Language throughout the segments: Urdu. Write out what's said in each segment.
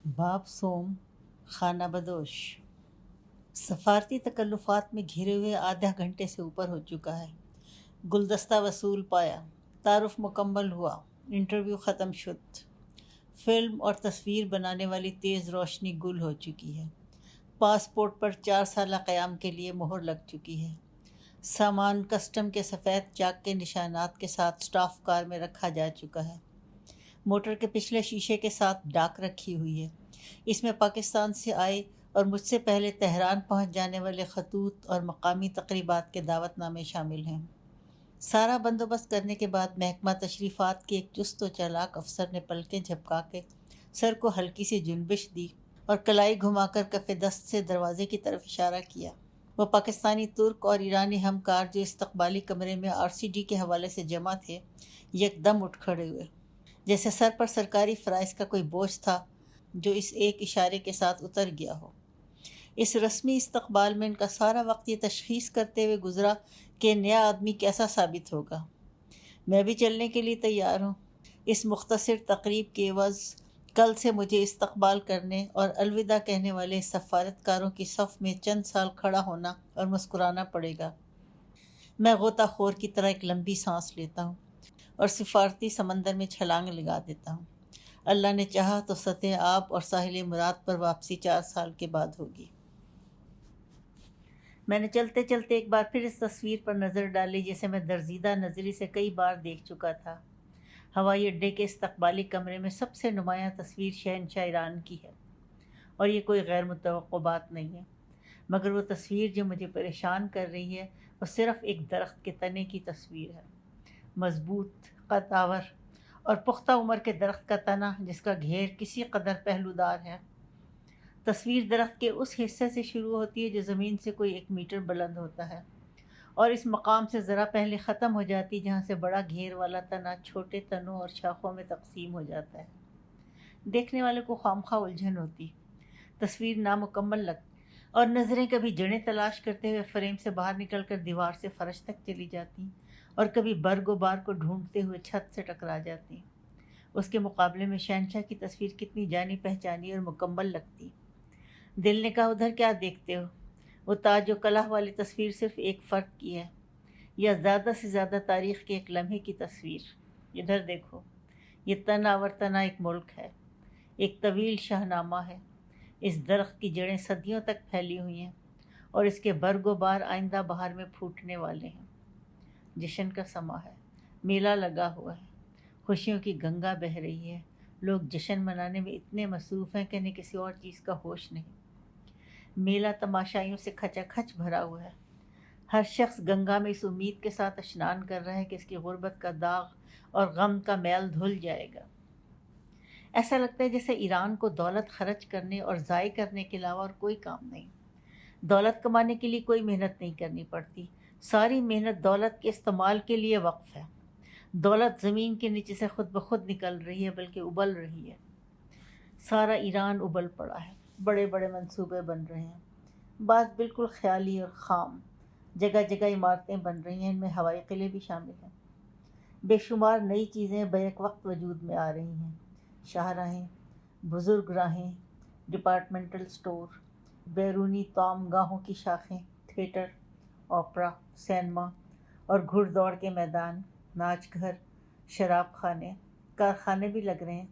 باب سوم، خانہ بدوش۔ سفارتی تکلفات میں گھرے ہوئے آدھا گھنٹے سے اوپر ہو چکا ہے۔ گلدستہ وصول پایا، تعارف مکمل ہوا، انٹرویو ختم شد۔ فلم اور تصویر بنانے والی تیز روشنی گل ہو چکی ہے۔ پاسپورٹ پر 4 سالہ قیام کے لیے مہر لگ چکی ہے۔ سامان کسٹم کے سفید چاک کے نشانات کے ساتھ سٹاف کار میں رکھا جا چکا ہے۔ موٹر کے پچھلے شیشے کے ساتھ ڈاک رکھی ہوئی ہے۔ اس میں پاکستان سے آئے اور مجھ سے پہلے تہران پہنچ جانے والے خطوط اور مقامی تقریبات کے دعوت نامے شامل ہیں۔ سارا بندوبست کرنے کے بعد محکمہ تشریفات کے ایک چست و چالاک افسر نے پلکیں جھپکا کے سر کو ہلکی سی جنبش دی اور کلائی گھما کر کف دست سے دروازے کی طرف اشارہ کیا۔ وہ پاکستانی ترک اور ایرانی ہمکار جو استقبالی کمرے میں RCD کے حوالے سے جمع تھے، یکدم اٹھ کھڑے ہوئے، جیسے سر پر سرکاری فرائض کا کوئی بوجھ تھا جو اس ایک اشارے کے ساتھ اتر گیا ہو۔ اس رسمی استقبال میں ان کا سارا وقت یہ تشخیص کرتے ہوئے گزرا کہ نیا آدمی کیسا ثابت ہوگا۔ میں بھی چلنے کے لیے تیار ہوں۔ اس مختصر تقریب کے عوض کل سے مجھے استقبال کرنے اور الوداع کہنے والے سفارتکاروں کی صف میں چند سال کھڑا ہونا اور مسکرانا پڑے گا۔ میں غوطہ خور کی طرح ایک لمبی سانس لیتا ہوں اور سفارتی سمندر میں چھلانگ لگا دیتا ہوں۔ اللہ نے چاہا تو سطح آب اور ساحل مراد پر واپسی 4 سال کے بعد ہوگی۔ میں نے چلتے چلتے ایک بار پھر اس تصویر پر نظر ڈالی جسے میں درزیدہ نظری سے کئی بار دیکھ چکا تھا۔ ہوائی اڈے کے استقبالی کمرے میں سب سے نمایاں تصویر شہنشاہ ایران کی ہے، اور یہ کوئی غیر متوقع بات نہیں ہے، مگر وہ تصویر جو مجھے پریشان کر رہی ہے وہ صرف ایک درخت کے تنے کی تصویر ہے۔ مضبوط، قدآور اور پختہ عمر کے درخت کا تنا جس کا گھیر کسی قدر پہلودار ہے۔ تصویر درخت کے اس حصے سے شروع ہوتی ہے جو زمین سے کوئی 1 میٹر بلند ہوتا ہے، اور اس مقام سے ذرا پہلے ختم ہو جاتی جہاں سے بڑا گھیر والا تنا چھوٹے تنوں اور شاخوں میں تقسیم ہو جاتا ہے۔ دیکھنے والے کو خامخواہ الجھن ہوتی، تصویر نامکمل لگتی، اور نظریں کبھی جڑیں تلاش کرتے ہوئے فریم سے باہر نکل کر دیوار سے فرش تک چلی جاتی، اور کبھی برگ و بار کو ڈھونڈتے ہوئے چھت سے ٹکرا جاتی۔ اس کے مقابلے میں شہنشاہ کی تصویر کتنی جانی پہچانی اور مکمل لگتی۔ دل نے کہا ادھر کیا دیکھتے ہو؟ وہ تاج و کلہ والی تصویر صرف ایک فرد کی ہے، یا زیادہ سے زیادہ تاریخ کے ایک لمحے کی تصویر۔ ادھر دیکھو، یہ تنا اور تنا ایک ملک ہے، ایک طویل شاہنامہ ہے۔ اس درخت کی جڑیں صدیوں تک پھیلی ہوئی ہیں، اور اس کے برگ و بار آئندہ بہار میں پھوٹنے والے ہیں۔ جشن کا سماں ہے، میلہ لگا ہوا ہے، خوشیوں کی گنگا بہہ رہی ہے۔ لوگ جشن منانے میں اتنے مصروف ہیں کہ انہیں کسی اور چیز کا ہوش نہیں۔ میلہ تماشائیوں سے کھچا کھچ بھرا ہوا ہے۔ ہر شخص گنگا میں اس امید کے ساتھ اشنان کر رہا ہے کہ اس کی غربت کا داغ اور غم کا میل دھل جائے گا۔ ایسا لگتا ہے جیسے ایران کو دولت خرچ کرنے اور ضائع کرنے کے علاوہ اور کوئی کام نہیں۔ دولت کمانے کے لیے کوئی محنت نہیں کرنی پڑتی، ساری محنت دولت کے استعمال کے لیے وقف ہے۔ دولت زمین کے نیچے سے خود بخود نکل رہی ہے، بلکہ ابل رہی ہے۔ سارا ایران ابل پڑا ہے، بڑے بڑے منصوبے بن رہے ہیں، بعض بالکل خیالی اور خام۔ جگہ جگہ عمارتیں بن رہی ہیں، ان میں ہوائی قلعے بھی شامل ہیں۔ بے شمار نئی چیزیں بیک وقت وجود میں آ رہی ہیں، شاہراہیں، بزرگ راہیں، ڈپارٹمنٹل سٹور، بیرونی طعام گاہوں کی شاخیں، تھیٹر، اوپرا، سینما اور گھڑ دوڑ کے میدان، ناچ گھر، شراب خانے، کارخانے بھی لگ رہے ہیں،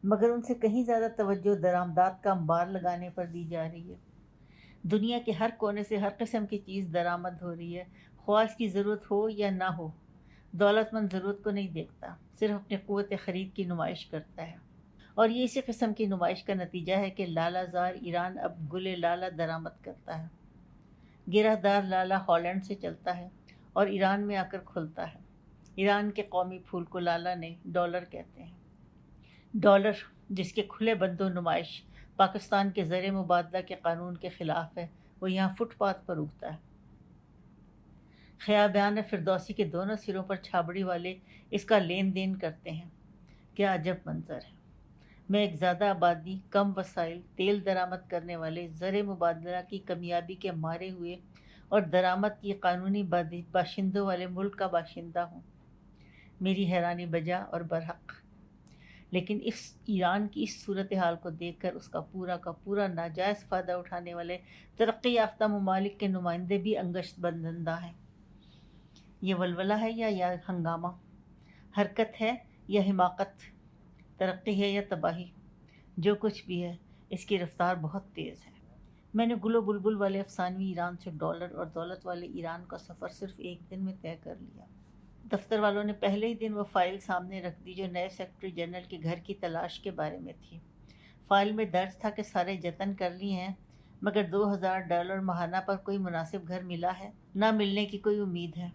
مگر ان سے کہیں زیادہ توجہ درآمدات کا انبار لگانے پر دی جا رہی ہے۔ دنیا کے ہر کونے سے ہر قسم کی چیز درآمد ہو رہی ہے، خواہ اس کی ضرورت ہو یا نہ ہو۔ دولت مند ضرورت کو نہیں دیکھتا، صرف اپنی قوت خرید کی نمائش کرتا ہے، اور یہ اسی قسم کی نمائش کا نتیجہ ہے کہ لالہ زار ایران اب گل لالہ درآمد کرتا ہے۔ گرہ دار لالہ ہالینڈ سے چلتا ہے اور ایران میں آ کر کھلتا ہے۔ ایران کے قومی پھول کو لالہ نہیں، ڈالر کہتے ہیں۔ ڈالر جس کے کھلے بند و نمائش پاکستان کے زر مبادلہ کے قانون کے خلاف ہے، وہ یہاں فٹ پاتھ پر اگتا ہے۔ خیابان فردوسی کے دونوں سروں پر چھابڑی والے اس کا لین دین کرتے ہیں۔ کیا عجب منظر ہے! میں ایک زیادہ آبادی، کم وسائل، تیل درآمد کرنے والے زر مبادلہ کی کمیابی کے مارے ہوئے اور درآمد کی قانونی باشندوں والے ملک کا باشندہ ہوں۔ میری حیرانی بجا اور برحق۔ لیکن ایران کی اس صورتحال کو دیکھ کر اس کا پورا ناجائز فائدہ اٹھانے والے ترقی یافتہ ممالک کے نمائندے بھی انگشت بندندہ ہیں۔ یہ ولولہ ہے یا ہنگامہ، حرکت ہے یا حماقت، ترقی ہے یا تباہی، جو کچھ بھی ہے اس کی رفتار بہت تیز ہے۔ میں نے گل و بلبل والے افسانوی ایران سے ڈالر اور دولت والے ایران کا سفر صرف ایک دن میں طے کر لیا۔ دفتر والوں نے پہلے ہی دن وہ فائل سامنے رکھ دی جو نئے سیکرٹری جنرل کے گھر کی تلاش کے بارے میں تھی۔ فائل میں درج تھا کہ سارے جتن کر لیے ہیں، مگر $2000 ماہانہ پر کوئی مناسب گھر ملا ہے، نہ ملنے کی کوئی امید ہے۔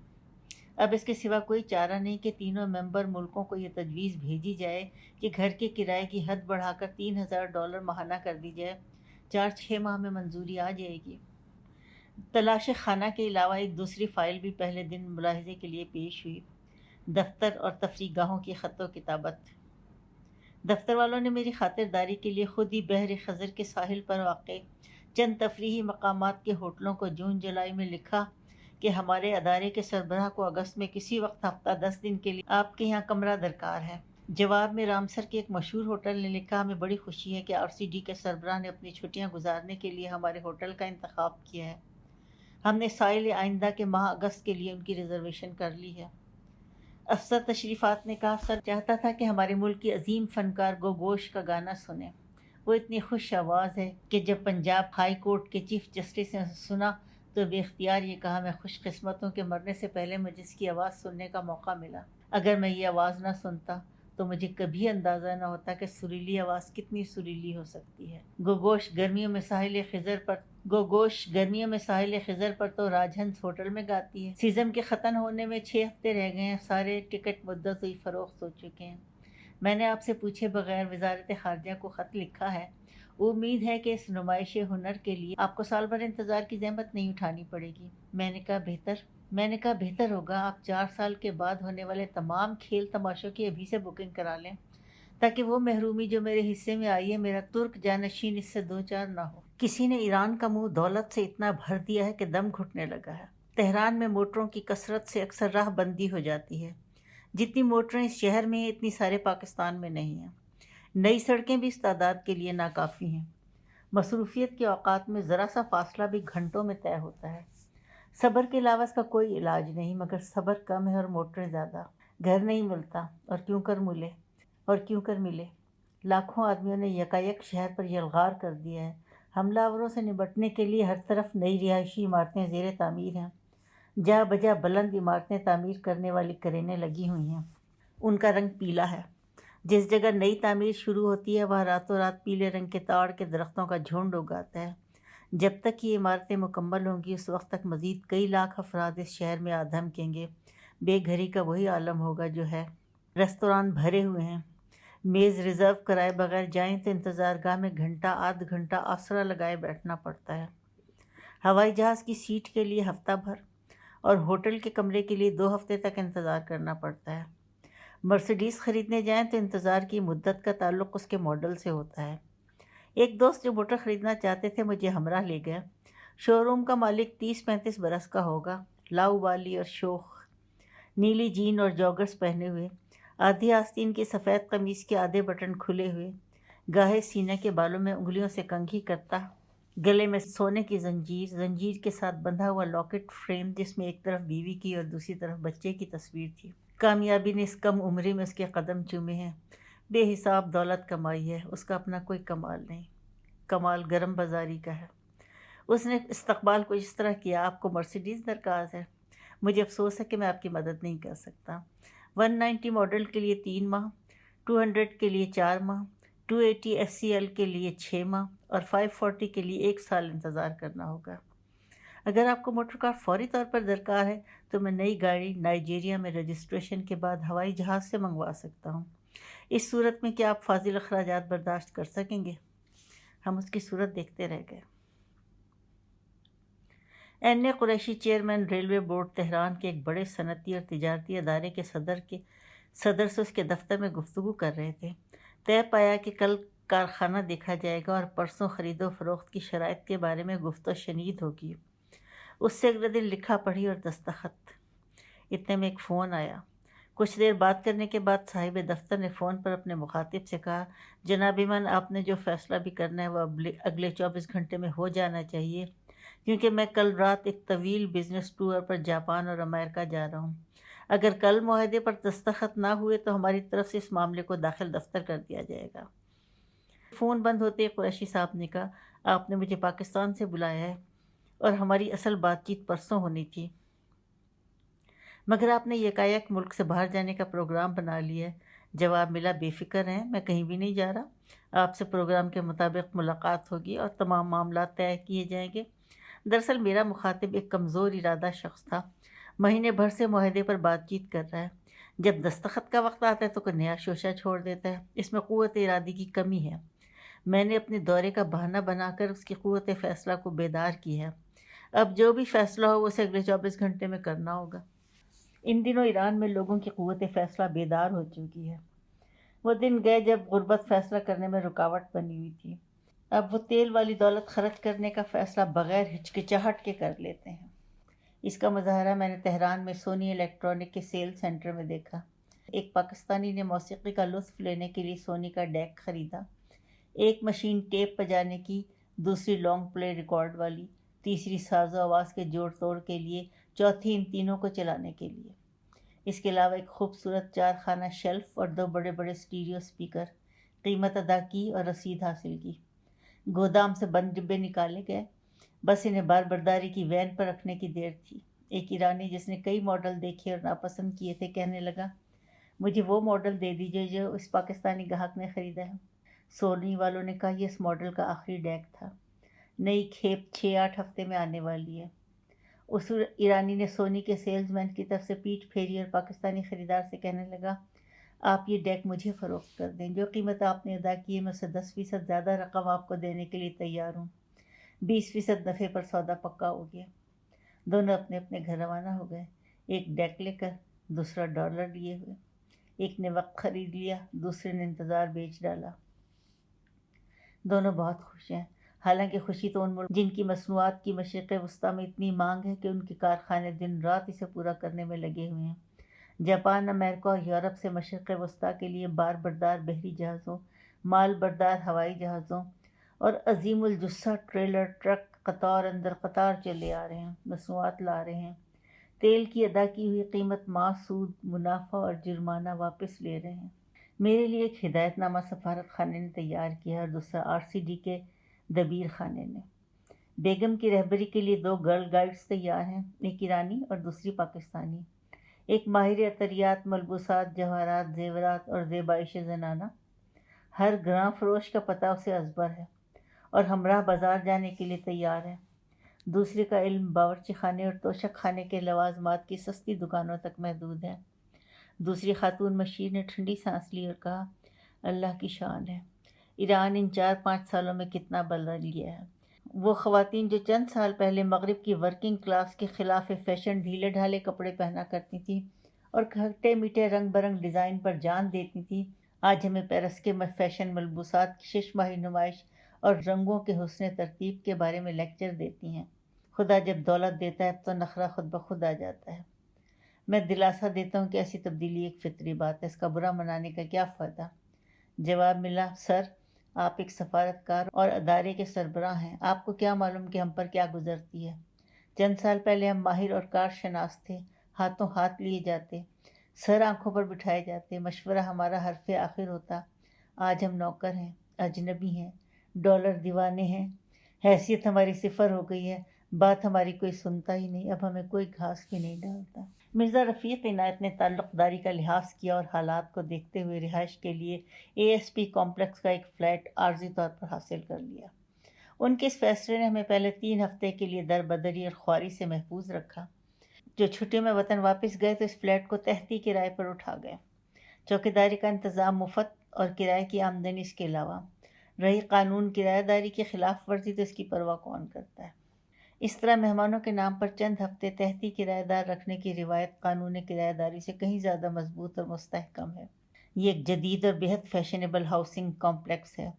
اب اس کے سوا کوئی چارہ نہیں کہ تینوں ممبر ملکوں کو یہ تجویز بھیجی جائے کہ گھر کے کرائے کی حد بڑھا کر $3000 ماہانہ کر دی جائے۔ 4-6 ماہ میں منظوری آ جائے گی۔ تلاش خانہ کے علاوہ ایک دوسری فائل بھی پہلے دن ملاحظے کے لیے پیش ہوئی، دفتر اور تفریح گاہوں کی خط و کتابت۔ دفتر والوں نے میری خاطرداری کے لیے خود ہی بحر خضر کے ساحل پر واقع چند تفریحی مقامات کے ہوٹلوں کو جون جولائی میں لکھا کہ ہمارے ادارے کے سربراہ کو اگست میں کسی وقت ہفتہ 10 دن کے لیے آپ کے یہاں کمرہ درکار ہے۔ جواب میں رامسر کے ایک مشہور ہوٹل نے لکھا، ہمیں بڑی خوشی ہے کہ RCD کے سربراہ نے اپنی چھٹیاں گزارنے کے لیے ہمارے ہوٹل کا انتخاب کیا ہے۔ ہم نے سائل آئندہ کے ماہ اگست کے لیے ان کی ریزرویشن کر لی ہے۔ افسر تشریفات نے کہا، سر چاہتا تھا کہ ہمارے ملک کی عظیم فنکار گوگوش کا گانا سنیں۔ وہ اتنی خوش آواز ہے کہ جب پنجاب ہائی کورٹ کے چیف جسٹس نے سنا تو بے اختیار یہ کہا، میں خوش قسمت ہوں کہ مرنے سے پہلے مجھے اس کی آواز سننے کا موقع ملا۔ اگر میں یہ آواز نہ سنتا تو مجھے کبھی اندازہ نہ ہوتا کہ سریلی آواز کتنی سریلی ہو سکتی ہے۔ گوگوش گرمیوں میں ساحل خضر پر تو راج ہنس ہوٹل میں گاتی ہے۔ سیزن کے ختم ہونے میں 6 ہفتے رہ گئے ہیں، سارے ٹکٹ مدت ہوئی فروخت ہو چکے ہیں۔ میں نے آپ سے پوچھے بغیر وزارت خارجہ کو خط لکھا ہے، امید ہے کہ اس نمائش ہنر کے لیے آپ کو سال بھر انتظار کی زحمت نہیں اٹھانی پڑے گی۔ میں نے کہا بہتر ہوگا آپ 4 سال کے بعد ہونے والے تمام کھیل تماشوں کی ابھی سے بکنگ کرا لیں، تاکہ وہ محرومی جو میرے حصے میں آئی ہے میرا ترک جانشین اس سے دو چار نہ ہو۔ کسی نے ایران کا منہ دولت سے اتنا بھر دیا ہے کہ دم گھٹنے لگا ہے۔ تہران میں موٹروں کی کثرت سے اکثر راہ بندی ہو جاتی ہے۔ جتنی موٹریں اس شہر میں ہیں اتنی سارے پاکستان میں نہیں ہیں۔ نئی سڑکیں بھی اس تعداد کے لیے ناکافی ہیں۔ مصروفیت کے اوقات میں ذرا سا فاصلہ بھی گھنٹوں میں طے ہوتا ہے۔ صبر کے علاوہ اس کا کوئی علاج نہیں، مگر صبر کم ہے اور موٹریں زیادہ۔ گھر نہیں ملتا اور کیوں کر ملے۔ لاکھوں آدمیوں نے یکایک شہر پر یلغار کر دیا ہے۔ حملہ آوروں سے نمٹنے کے لیے ہر طرف نئی رہائشی عمارتیں زیر تعمیر ہیں۔ جا بجا بلند عمارتیں تعمیر کرنے والی کرینے لگی ہوئی ہیں۔ ان کا رنگ پیلا ہے۔ جس جگہ نئی تعمیر شروع ہوتی ہے وہاں راتوں رات پیلے رنگ کے تاڑ کے درختوں کا جھنڈ اگاتا ہے۔ جب تک یہ عمارتیں مکمل ہوں گی اس وقت تک مزید کئی لاکھ افراد اس شہر میں دھمکیں گے۔ بے گھری کا وہی عالم ہوگا جو ہے۔ ریستوران بھرے ہوئے ہیں۔ میز ریزرو کرائے بغیر جائیں تو انتظار گاہ میں گھنٹہ آدھ گھنٹہ آسرا لگائے بیٹھنا پڑتا ہے۔ ہوائی جہاز کی سیٹ کے لیے ہفتہ بھر اور ہوٹل کے کمرے کے لیے 2 ہفتے تک انتظار کرنا پڑتا ہے۔ مرسیڈیز خریدنے جائیں تو انتظار کی مدت کا تعلق اس کے ماڈل سے ہوتا ہے۔ ایک دوست جو موٹر خریدنا چاہتے تھے مجھے ہمراہ لے گئے۔ شو روم کا مالک 30-35 برس کا ہوگا، لاؤبالی اور شوخ، نیلی جین اور جاگرز پہنے ہوئے، آدھی آستین کی سفید قمیص کے آدھے بٹن کھلے ہوئے، گاہے سینے کے بالوں میں انگلیوں سے کنگھی کرتا، گلے میں سونے کی زنجیر کے ساتھ بندھا ہوا لاکٹ فریم جس میں ایک طرف بیوی کی اور دوسری طرف بچے کی تصویر تھی۔ کامیابی نے اس کم عمری میں اس کے قدم چومے ہیں۔ بے حساب دولت کمائی ہے، اس کا اپنا کوئی کمال نہیں، کمال گرم بازاری کا ہے۔ اس نے استقبال کو اس طرح کیا، آپ کو مرسیڈیز درکار ہے؟ مجھے افسوس ہے کہ میں آپ کی مدد نہیں کر سکتا۔ 190 ماڈل کے لیے 3 ماہ، 200 کے لیے 4 ماہ، 280 SCL کے لیے 6 ماہ اور 540 کے لیے 1 سال انتظار کرنا ہوگا۔ اگر آپ کو موٹر کار فوری طور پر درکار ہے تو میں نئی گاڑی نائجیریا میں رجسٹریشن کے بعد ہوائی جہاز سے منگوا سکتا ہوں۔ اس صورت میں کیا آپ فاضل اخراجات برداشت کر سکیں گے؟ ہم اس کی صورت دیکھتے رہ گئے۔ N Qureshi chairman railway board Tehran کے ایک بڑے صنعتی اور تجارتی ادارے کے صدر سے اس کے دفتر میں گفتگو کر رہے تھے۔ طے پایا کہ کل کارخانہ دیکھا جائے گا اور پرسوں خرید و فروخت کی شرائط کے بارے میں گفت و شنید ہوگی۔ اس سے اگلے دن لکھا پڑھی اور دستخط۔ اتنے میں ایک فون آیا۔ کچھ دیر بات کرنے کے بعد صاحب دفتر نے فون پر اپنے مخاطب سے کہا، جناب ایمن، آپ نے جو فیصلہ بھی کرنا ہے وہ اگلے 24 گھنٹے میں ہو جانا چاہیے، کیونکہ میں کل رات ایک طویل بزنس ٹور پر جاپان اور امریکہ جا رہا ہوں۔ اگر کل معاہدے پر دستخط نہ ہوئے تو ہماری طرف سے اس معاملے کو داخل دفتر کر دیا جائے گا۔ فون بند ہوتے ہی قریشی صاحب نے کہا، آپ نے مجھے پاکستان سے بلایا ہے اور ہماری اصل بات چیت پرسوں ہونی تھی، مگر آپ نے یکایک ملک سے باہر جانے کا پروگرام بنا لیا ہے۔ جواب ملا، بے فکر ہیں، میں کہیں بھی نہیں جا رہا، آپ سے پروگرام کے مطابق ملاقات ہوگی اور تمام معاملات طے کیے جائیں گے۔ دراصل میرا مخاطب ایک کمزور ارادہ شخص تھا، مہینے بھر سے معاہدے پر بات چیت کر رہا ہے، جب دستخط کا وقت آتا ہے تو کوئی نیا شوشہ چھوڑ دیتا ہے۔ اس میں قوت ارادی کی کمی ہے۔ میں نے اپنے دورے کا بہانہ بنا کر اس کی قوت فیصلہ کو بیدار کیا ہے۔ اب جو بھی فیصلہ ہو اسے اگلے 24 گھنٹے میں کرنا ہوگا۔ ان دنوں ایران میں لوگوں کی قوت فیصلہ بیدار ہو چکی ہے۔ وہ دن گئے جب غربت فیصلہ کرنے میں رکاوٹ بنی ہوئی تھی۔ اب وہ تیل والی دولت خرچ کرنے کا فیصلہ بغیر ہچکچاہٹ کے کر لیتے ہیں۔ اس کا مظاہرہ میں نے تہران میں سونی الیکٹرانک کے سیل سینٹر میں دیکھا۔ ایک پاکستانی نے موسیقی کا لطف لینے کے لیے سونی کا ڈیک خریدا۔ ایک مشین ٹیپ بجانے کی، دوسری لانگ پلے ریکارڈ والی، تیسری ساز و آواز کے جوڑ توڑ کے لیے، چوتھی ان تینوں کو چلانے کے لیے۔ اس کے علاوہ ایک خوبصورت 4 خانہ شیلف اور 2 بڑے بڑے اسٹیریو اسپیکر۔ قیمت ادا کی اور رسید حاصل کی۔ گودام سے بند ڈبے نکالے گئے، بس انہیں بار برداری کی وین پر رکھنے کی دیر تھی۔ ایک ایرانی جس نے کئی ماڈل دیکھے اور ناپسند کیے تھے کہنے لگا، مجھے وہ ماڈل دے دیجیے جو اس پاکستانی گاہک نے خریدا ہے۔ سونی والوں نے کہا، یہ اس ماڈل کا آخری ڈیک تھا، نئی کھیپ 6-8 ہفتے میں آنے والی ہے۔ اس ایرانی نے سونی کے سیلز مین کی طرف سے پیٹھ پھیری اور پاکستانی خریدار سے کہنے لگا، آپ یہ ڈیک مجھے فروخت کر دیں، جو قیمت آپ نے ادا کی ہے میں اسے 10% زیادہ رقم آپ کو دینے کے لیے تیار ہوں۔ 20% نفع پر سودا پکا ہو گیا۔ دونوں اپنے اپنے گھر روانہ ہو گئے، ایک ڈیک لے کر، دوسرا ڈالر لیے ہوئے۔ ایک نے وقت خرید لیا، دوسرے نے انتظار بیچ ڈالا۔ دونوں بہت خوش ہیں، حالانکہ خوشی تو ان ملک جن کی مصنوعات کی مشرق وسطیٰ میں اتنی مانگ ہے کہ ان کے کارخانے دن رات اسے پورا کرنے میں لگے ہوئے ہیں۔ جاپان، امریکہ اور یورپ سے مشرق وسطیٰ کے لیے بار بردار بحری جہازوں، مال بردار ہوائی جہازوں اور عظیم الجثہ ٹریلر ٹرک قطار اندر قطار چلے آ رہے ہیں، مصنوعات لا رہے ہیں، تیل کی ادا کی ہوئی قیمت ماہ سود، منافع اور جرمانہ واپس لے رہے ہیں۔ میرے لیے ایک ہدایت نامہ سفارت خانے نے تیار کیا اور دوسرا RCD کے دبیر خانے نے۔ بیگم کی رہبری کے لیے 2 گرل گائیڈز تیار ہیں، ایک ایرانی اور دوسری پاکستانی۔ ایک ماہر عطریات، ملبوسات، جواہرات، زیورات اور زیبائش زنانہ۔ ہر گراں فروش کا پتہ اسے ازبر ہے اور ہمراہ بازار جانے کے لیے تیار ہے۔ دوسری کا علم باورچی خانے اور توشک خانے کے لوازمات کی سستی دکانوں تک محدود ہے۔ دوسری خاتون مشیر نے ٹھنڈی سانس لی اور کہا، اللہ کی شان ہے، ایران ان 4-5 سالوں میں کتنا بدل گیا ہے۔ وہ خواتین جو چند سال پہلے مغرب کی ورکنگ کلاس کے خلاف فیشن ڈھیلے ڈھالے کپڑے پہنا کرتی تھیں اور کھٹے میٹھے رنگ برنگ ڈیزائن پر جان دیتی تھیں، آج ہمیں پیرس کے فیشن ملبوسات کی 6 ماہی نمائش اور رنگوں کے حسن ترتیب کے بارے میں لیکچر دیتی ہیں۔ خدا جب دولت دیتا ہے تو نخرہ خود بخود آ جاتا ہے۔ میں دلاسا دیتا ہوں کہ ایسی تبدیلی ایک فطری بات ہے، اس کا برا منانے کا کیا فائدہ؟ جواب ملا، سر، آپ ایک سفارتکار اور ادارے کے سربراہ ہیں، آپ کو کیا معلوم کہ ہم پر کیا گزرتی ہے؟ چند سال پہلے ہم ماہر اور کار شناس تھے، ہاتھوں ہاتھ لیے جاتے، سر آنکھوں پر بٹھائے جاتے، مشورہ ہمارا حرف آخر ہوتا۔ آج ہم نوکر ہیں، اجنبی ہیں، ڈالر دیوانے ہیں، حیثیت ہماری صفر ہو گئی ہے، بات ہماری کوئی سنتا ہی نہیں، اب ہمیں کوئی گھاس بھی نہیں ڈالتا۔ مرزا رفیق عنایت نے تعلق داری کا لحاظ کیا اور حالات کو دیکھتے ہوئے رہائش کے لیے ASP کمپلیکس کا ایک فلیٹ عارضی طور پر حاصل کر لیا۔ ان کے اس فیصلے نے ہمیں پہلے 3 ہفتے کے لیے دربدری اور خواری سے محفوظ رکھا۔ جو چھٹیوں میں وطن واپس گئے تو اس فلیٹ کو تحتی کرائے پر اٹھا گئے۔ چوکیداری کا انتظام مفت اور کرائے کی آمدنی اس کے علاوہ۔ رہی قانون کرایہ داری کی خلاف ورزی تو اس کی پرواہ کون کرتا ہے؟ اس طرح مہمانوں کے نام پر چند ہفتے تحتی کرایہ دار رکھنے کی روایت قانون کرایہ داری سے کہیں زیادہ مضبوط اور مستحکم ہے۔ یہ ایک جدید اور بہت فیشنیبل ہاؤسنگ کمپلیکس ہے۔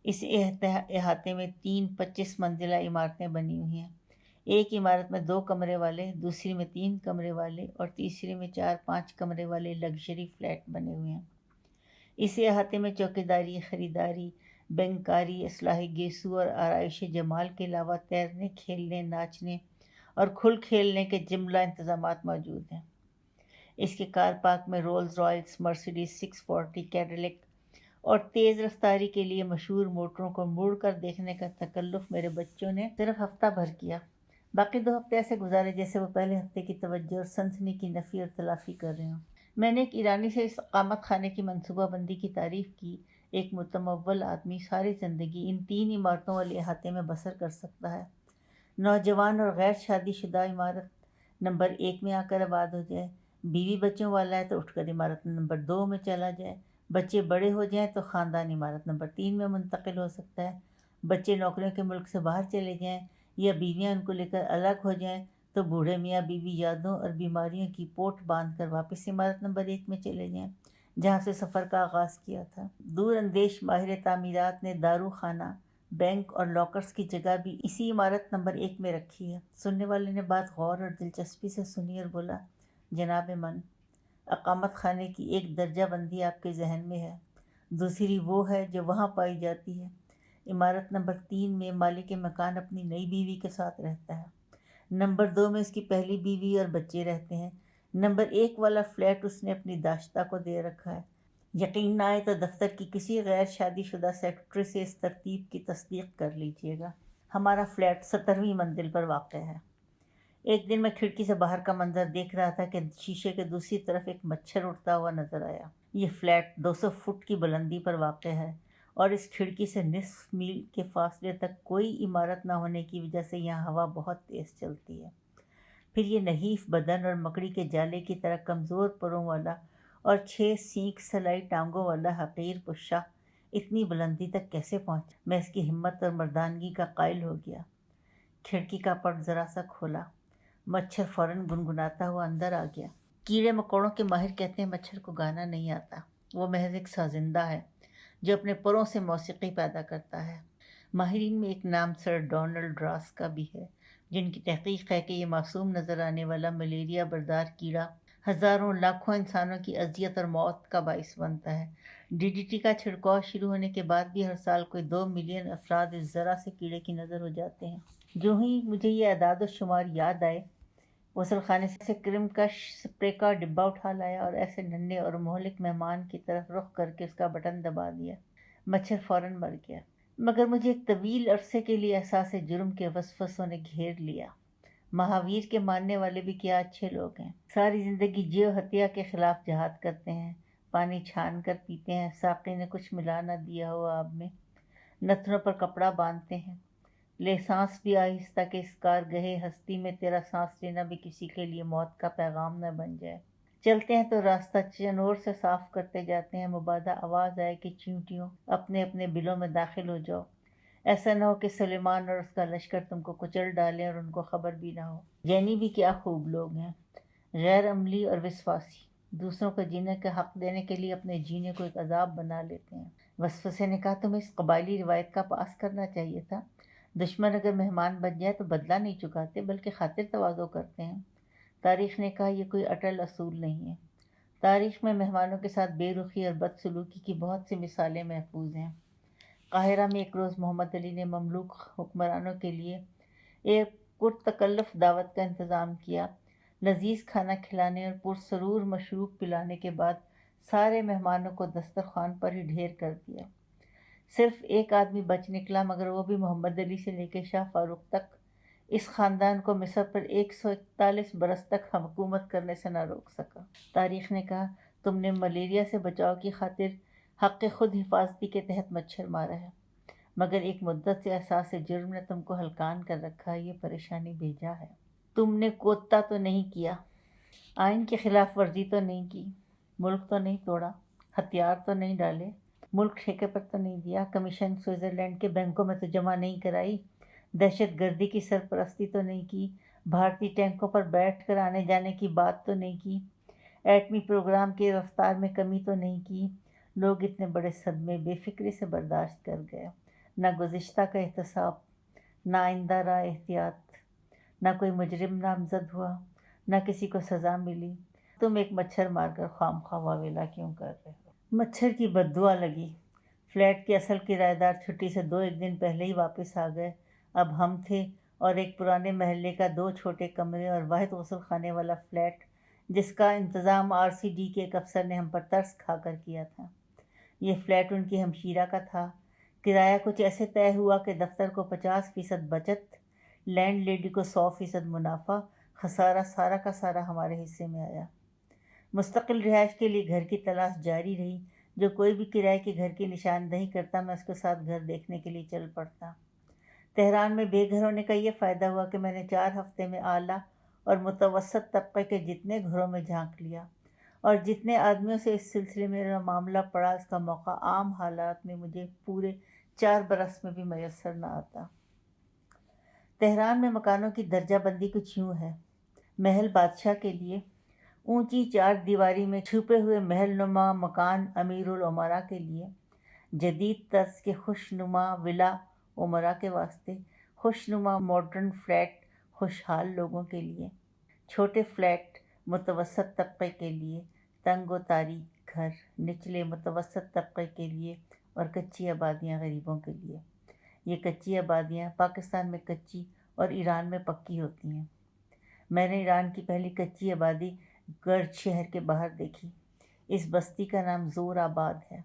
اس احاطے میں 3 25 منزلہ عمارتیں بنی ہوئی ہیں۔ ایک عمارت میں 2 کمرے والے، دوسری میں 3 کمرے والے اور تیسری میں 4-5 کمرے والے لگژری فلیٹ بنے ہوئے ہیں۔ اسی احاطے میں چوکیداری، خریداری، بینکاری، اصلاح گیسو اور آرائش جمال کے علاوہ تیرنے، کھیلنے، ناچنے اور کھل کھیلنے کے جملہ انتظامات موجود ہیں۔ اس کے کار پارک میں رولز رائس، مرسیڈیز 640، کیڈیلک اور تیز رفتاری کے لیے مشہور موٹروں کو مڑ کر دیکھنے کا تکلف میرے بچوں نے صرف ہفتہ بھر کیا۔ باقی 2 ہفتے ایسے گزارے جیسے وہ پہلے ہفتے کی توجہ اور سنسنی کی نفی اور تلافی کر رہے ہوں۔ میں نے ایک ایرانی سے اس اقامت خانے کی منصوبہ بندی کی تعریف کی۔ ایک متمول آدمی ساری زندگی ان 3 عمارتوں والے احاطے میں بسر کر سکتا ہے۔ نوجوان اور غیر شادی شدہ عمارت نمبر 1 میں آ کر آباد ہو جائے، بیوی بچوں والا ہے تو اٹھ کر عمارت نمبر 2 میں چلا جائے، بچے بڑے ہو جائیں تو خاندان عمارت نمبر 3 میں منتقل ہو سکتا ہے، بچے نوکریوں کے ملک سے باہر چلے جائیں یا بیویاں ان کو لے کر الگ ہو جائیں تو بوڑھے میاں بیوی یادوں اور بیماریوں کی پوٹ باندھ کر واپس عمارت نمبر 1 میں چلے جائیں جہاں سے سفر کا آغاز کیا تھا۔ دور اندیش ماہر تعمیرات نے دارو خانہ، بینک اور لاکرز کی جگہ بھی اسی عمارت نمبر 1 میں رکھی ہے۔ سننے والے نے بات غور اور دلچسپی سے سنی اور بولا، جناب من، اقامت خانے کی ایک درجہ بندی آپ کے ذہن میں ہے، دوسری وہ ہے جو وہاں پائی جاتی ہے۔ عمارت نمبر 3 میں مالک مکان اپنی نئی بیوی کے ساتھ رہتا ہے، نمبر 2 میں اس کی پہلی بیوی اور بچے رہتے ہیں، نمبر 1 والا فلیٹ اس نے اپنی داشتہ کو دے رکھا ہے۔ یقین نہ آئے تو دفتر کی کسی غیر شادی شدہ سیکرٹری سے اس ترتیب کی تصدیق کر لیجیے گا۔ ہمارا فلیٹ 17ویں منزل پر واقع ہے۔ ایک دن میں کھڑکی سے باہر کا منظر دیکھ رہا تھا کہ شیشے کے دوسری طرف ایک مچھر اڑتا ہوا نظر آیا۔ یہ فلیٹ 200 فٹ کی بلندی پر واقع ہے اور اس کھڑکی سے نصف میل کے فاصلے تک کوئی عمارت نہ ہونے کی وجہ سے یہاں ہوا بہت تیز چلتی ہے۔ پھر یہ نحیف بدن اور مکڑی کے جالے کی طرح کمزور پروں والا اور 6 سینک سلائی ٹانگوں والا حقیر پشا اتنی بلندی تک کیسے پہنچا؟ میں اس کی ہمت اور مردانگی کا قائل ہو گیا۔ کھڑکی کا پٹ ذرا سا کھولا، مچھر فوراً گنگناتا ہوا اندر آ گیا۔ کیڑے مکوڑوں کے ماہر کہتے ہیں مچھر کو گانا نہیں آتا، وہ محض ایک سازندہ ہے جو اپنے پروں سے موسیقی پیدا کرتا ہے۔ ماہرین میں ایک نام سر ڈونلڈ راس کا بھی ہے، جن کی تحقیق ہے کہ یہ معصوم نظر آنے والا ملیریا بردار کیڑا ہزاروں لاکھوں انسانوں کی اذیت اور موت کا باعث بنتا ہے۔ DDT کا چھڑکاؤ شروع ہونے کے بعد بھی ہر سال کوئی 2 ملین افراد اس ذرا سے کیڑے کی نظر ہو جاتے ہیں۔ جو ہی مجھے یہ اعداد و شمار یاد آئے، غسل خانے سے کریم کش سپرے کا ڈبہ اٹھا لایا اور ایسے ننھے اور مہلک مہمان کی طرف رخ کر کے اس کا بٹن دبا دیا۔ مچھر فوراً مر گیا، مگر مجھے ایک طویل عرصے کے لیے احساس جرم کے وسوسوں نے گھیر لیا۔ مہاویر کے ماننے والے بھی کیا اچھے لوگ ہیں، ساری زندگی جیو ہتیا کے خلاف جہاد کرتے ہیں، پانی چھان کر پیتے ہیں، ساقی نے کچھ ملا نہ دیا ہو آب میں، نتنوں پر کپڑا باندھتے ہیں، لے سانس بھی آہستہ کہ اس کارگہے ہستی میں تیرا سانس لینا بھی کسی کے لیے موت کا پیغام نہ بن جائے۔ چلتے ہیں تو راستہ چنور سے صاف کرتے جاتے ہیں، مبادا آواز آئے کہ چیونٹیوں اپنے اپنے بلوں میں داخل ہو جاؤ، ایسا نہ ہو کہ سلیمان اور اس کا لشکر تم کو کچل ڈالیں اور ان کو خبر بھی نہ ہو۔ جینی بھی کیا خوب لوگ ہیں، غیر عملی اور وسواسی، دوسروں کو جینے کا حق دینے کے لیے اپنے جینے کو ایک عذاب بنا لیتے ہیں۔ وسوسے نے کہا تمہیں اس قبائلی روایت کا پاس کرنا چاہیے تھا، دشمن اگر مہمان بن جائے تو بدلہ نہیں چکاتے بلکہ خاطر تواضع کرتے ہیں۔ تاریخ نے کہا یہ کوئی اٹل اصول نہیں ہے۔ تاریخ میں مہمانوں کے ساتھ بے رخی اور بدسلوکی کی بہت سی مثالیں محفوظ ہیں۔ قاہرہ میں ایک روز محمد علی نے مملوک حکمرانوں کے لیے ایک پرتکلف دعوت کا انتظام کیا۔ لذیذ کھانا کھلانے اور پرسرور مشروب پلانے کے بعد سارے مہمانوں کو دسترخوان پر ہی ڈھیر کر دیا۔ صرف ایک آدمی بچ نکلا، مگر وہ بھی محمد علی سے لے کے شاہ فاروق تک اس خاندان کو مصر پر 141 برس تک حکومت کرنے سے نہ روک سکا۔ تاریخ نے کہا تم نے ملیریا سے بچاؤ کی خاطر حق خود حفاظتی کے تحت مچھر مارا ہے، مگر ایک مدت سے احساس جرم نے تم کو ہلکان کر رکھا ہے، یہ پریشانی بھیجا ہے۔ تم نے کوتا تو نہیں کیا، آئین کی خلاف ورزی تو نہیں کی، ملک تو نہیں توڑا، ہتھیار تو نہیں ڈالے، ملک ٹھیکے پر تو نہیں دیا، کمیشن سوئٹزرلینڈ کے بینکوں میں تو جمع نہیں کرائی، دہشت گردی کی سرپرستی تو نہیں کی، بھارتی ٹینکوں پر بیٹھ کر آنے جانے کی بات تو نہیں کی، ایٹمی پروگرام کی رفتار میں کمی تو نہیں کی۔ لوگ اتنے بڑے صدمے بے فکری سے برداشت کر گئے، نہ گزشتہ کا احتساب، نہ آئندہ راہ احتیاط، نہ کوئی مجرم نامزد ہوا، نہ کسی کو سزا ملی۔ تم ایک مچھر مار کر خام خواہ واویلا کیوں کر رہے ہو؟ مچھر کی بددعا لگی۔ فلیٹ کے اصل کرایہ دار چھٹی سے 2 دن پہلے ہی واپس آ گئے۔ اب ہم تھے اور ایک پرانے محلے کا 2 چھوٹے کمرے اور واحد غسل خانے والا فلیٹ، جس کا انتظام RCD کے ایک افسر نے ہم پر ترس کھا کر کیا تھا۔ یہ فلیٹ ان کی ہمشیرہ کا تھا۔ کرایہ کچھ ایسے طے ہوا کہ دفتر کو 50% بچت، لینڈ لیڈی کو 100% منافع، خسارہ سارا کا سارا ہمارے حصے میں آیا۔ مستقل رہائش کے لیے گھر کی تلاش جاری رہی۔ جو کوئی بھی کرائے کے گھر کی نشاندہی کرتا، میں اس کے ساتھ گھر دیکھنے کے لیے چل پڑتا۔ تہران میں بے گھر ہونے کا یہ فائدہ ہوا کہ میں نے 4 ہفتے میں اعلیٰ اور متوسط طبقے کے جتنے گھروں میں جھانک لیا، اور جتنے آدمیوں سے اس سلسلے میں میرا معاملہ پڑا، اس کا موقع عام حالات میں مجھے پورے 4 برس میں بھی میسر نہ آتا۔ تہران میں مکانوں کی درجہ بندی کچھ یوں ہے۔ محل بادشاہ کے لیے اونچی 4 دیواری میں چھپے ہوئے محل نما مکان امیر العمراء کے لیے، جدید طرز کے خوش نما ولا عمراء کے واسطے، خوش نما ماڈرن فلیٹ خوشحال لوگوں کے لیے، چھوٹے فلیٹ متوسط طبقے کے لیے، تنگ و تاریک گھر نچلے متوسط طبقے کے لیے، اور کچی آبادیاں غریبوں کے لیے۔ یہ کچی آبادیاں پاکستان میں کچی اور ایران میں پکی ہوتی ہیں۔ میں نے ایران کی پہلی کچی آبادی گرج شہر کے باہر دیکھی۔ اس بستی کا نام زور آباد ہے۔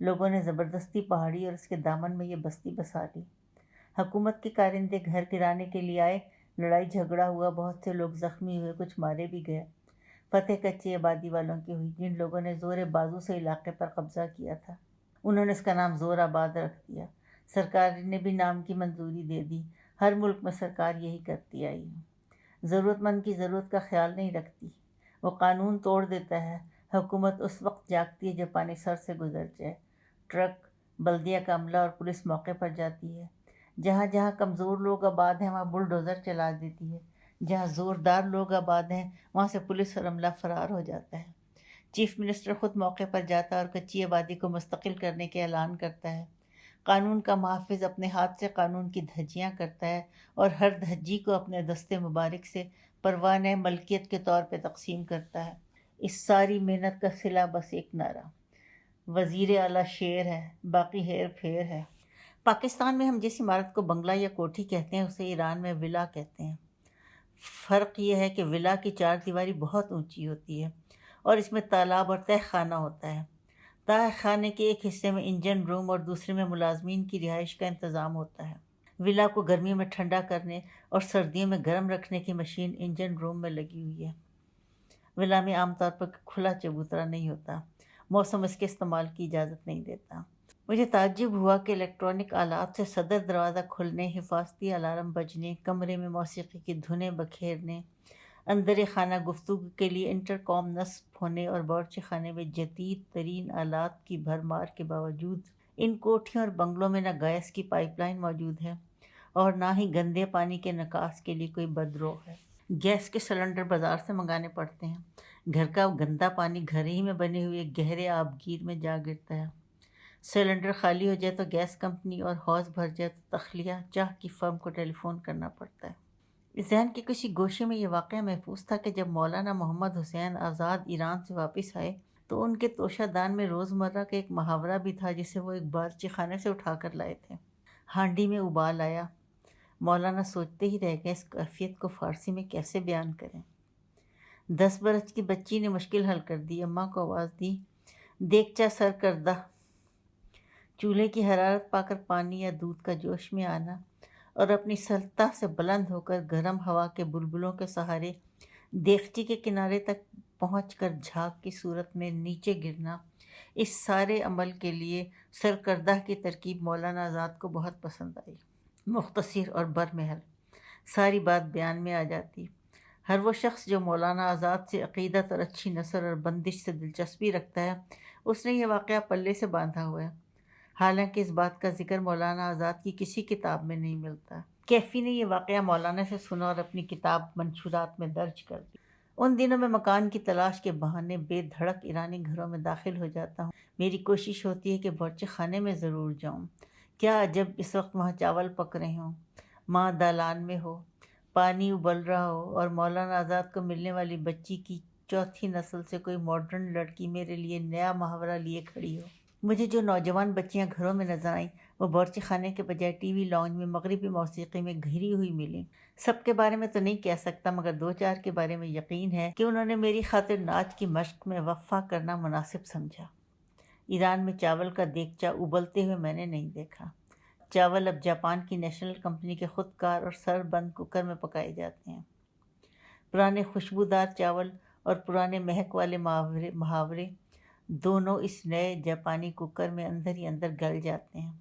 لوگوں نے زبردستی پہاڑی اور اس کے دامن میں یہ بستی بسا لی۔ حکومت کے کارندے گھر گرانے کے لیے آئے، لڑائی جھگڑا ہوا، بہت سے لوگ زخمی ہوئے، کچھ مارے بھی گئے۔ فتح کچی آبادی والوں کی ہوئی، جن لوگوں نے زور بازو سے علاقے پر قبضہ کیا تھا۔ انہوں نے اس کا نام زور آباد رکھ دیا۔ سرکار نے بھی نام کی منظوری دے دی۔ ہر ملک میں سرکار یہی کرتی آئی ہے۔ ضرورت مند کی ضرورت کا خیال نہیں رکھتی، وہ قانون توڑ دیتا ہے۔ حکومت اس وقت جاگتی ہے جب پانی سر سے گزر جائے۔ ٹرک، بلدیہ کا عملہ اور پولیس موقع پر جاتی ہے۔ جہاں جہاں کمزور لوگ آباد ہیں وہاں بلڈوزر چلا دیتی ہے۔ جہاں زوردار لوگ آباد ہیں وہاں سے پولیس اور عملہ فرار ہو جاتا ہے۔ چیف منسٹر خود موقع پر جاتا ہے اور کچی آبادی کو مستقل کرنے کے اعلان کرتا ہے۔ قانون کا محافظ اپنے ہاتھ سے قانون کی دھجیاں کرتا ہے اور ہر دھجی کو اپنے دستے مبارک سے پروانہ ملکیت کے طور پہ تقسیم کرتا ہے۔ اس ساری محنت کا صلہ بس ایک نعرہ، وزیر اعلیٰ شیر ہے، باقی ہیر پھیر ہے۔ پاکستان میں ہم جس عمارت کو بنگلہ یا کوٹھی کہتے ہیں اسے ایران میں ولا کہتے ہیں۔ فرق یہ ہے کہ ولا کی 4 دیواری بہت اونچی ہوتی ہے اور اس میں تالاب اور تہ خانہ ہوتا ہے۔ تہ خانے کے ایک حصے میں انجن روم اور دوسرے میں ملازمین کی رہائش کا انتظام ہوتا ہے۔ ولا کو گرمیوں میں ٹھنڈا کرنے اور سردیوں میں گرم رکھنے کی مشین انجن روم میں لگی ہوئی ہے۔ ولا میں عام طور پر کھلا چبوترا نہیں ہوتا، موسم اس کے استعمال کی اجازت نہیں دیتا۔ مجھے تعجب ہوا کہ الیکٹرانک آلات سے صدر دروازہ کھلنے، حفاظتی الارم بجنے، کمرے میں موسیقی کی دھنیں بکھیرنے، اندر خانہ گفتگو کے لیے انٹرکام نصب ہونے اور باورچی خانے میں جدید ترین آلات کی بھرمار کے باوجود ان کوٹھیوں اور بنگلوں میں نہ گیس کی پائپ لائن موجود ہے اور نہ ہی گندے پانی کے نکاس کے لیے کوئی بدرو ہے۔ گیس کے سلنڈر بازار سے منگانے پڑتے ہیں۔ گھر کا گندا پانی گھر ہی میں بنے ہوئے گہرے آبگیر میں جا گرتا ہے۔ سلنڈر خالی ہو جائے تو گیس کمپنی اور حوض بھر جائے تو تخلیہ چاہ کی فرم کو ٹیلی فون کرنا پڑتا ہے۔ ذہن کے کسی گوشے میں یہ واقعہ محفوظ تھا کہ جب مولانا محمد حسین آزاد ایران سے واپس آئے تو ان کے توشہ دان میں روزمرہ کا ایک محاورہ بھی تھا جسے وہ ایک باورچی خانے سے اٹھا کر لائے تھے۔ ہانڈی میں ابال آیا۔ مولانا سوچتے ہی رہ گئے اس کیفیت کو فارسی میں کیسے بیان کریں۔ 10 برس کی بچی نے مشکل حل کر دی، اماں کو آواز دی، دیگچا سر کردہ۔ چولہے کی حرارت پا کر پانی یا دودھ کا جوش میں آنا اور اپنی سطح سے بلند ہو کر گرم ہوا کے بلبلوں کے سہارے دیگچی کے کنارے تک پہنچ کر جھاگ کی صورت میں نیچے گرنا، اس سارے عمل کے لیے سرکردہ کی ترکیب مولانا آزاد کو بہت پسند آئی۔ مختصر اور برمحل ساری بات بیان میں آ جاتی۔ ہر وہ شخص جو مولانا آزاد سے عقیدت اور اچھی نثر اور بندش سے دلچسپی رکھتا ہے اس نے یہ واقعہ پلے سے باندھا ہوا ہے، حالانکہ اس بات کا ذکر مولانا آزاد کی کسی کتاب میں نہیں ملتا۔ کیفی نے یہ واقعہ مولانا سے سنا اور اپنی کتاب منشورات میں درج کر دی۔ ان دنوں میں مکان کی تلاش کے بہانے بے دھڑک ایرانی گھروں میں داخل ہو جاتا ہوں۔ میری کوشش ہوتی ہے کہ باورچی خانے میں ضرور جاؤں۔ کیا عجب اس وقت وہاں چاول پک رہے ہوں، ماں دالان میں ہو، پانی ابل رہا ہو اور مولانا آزاد کو ملنے والی بچی کی چوتھی نسل سے کوئی ماڈرن لڑکی میرے لیے نیا محاورہ لیے کھڑی ہو۔ مجھے جو نوجوان بچیاں گھروں میں نظر آئیں وہ باورچی خانے کے بجائے ٹی وی لاؤنج میں مغربی موسیقی میں گھری ہوئی ملیں۔ سب کے بارے میں تو نہیں کہہ سکتا، مگر دو چار کے بارے میں یقین ہے کہ انہوں نے میری خاطر ناچ کی مشق میں وقفہ کرنا مناسب سمجھا۔ ایران میں چاول کا دیگچا ابلتے ہوئے میں نے نہیں دیکھا۔ چاول اب جاپان کی نیشنل کمپنی کے خود کار اور سر بند کوکر میں پکائے جاتے ہیں۔ پرانے خوشبودار چاول اور پرانے مہک والے محاورے دونوں اس نئے جاپانی کوکر میں اندر ہی اندر گل جاتے ہیں۔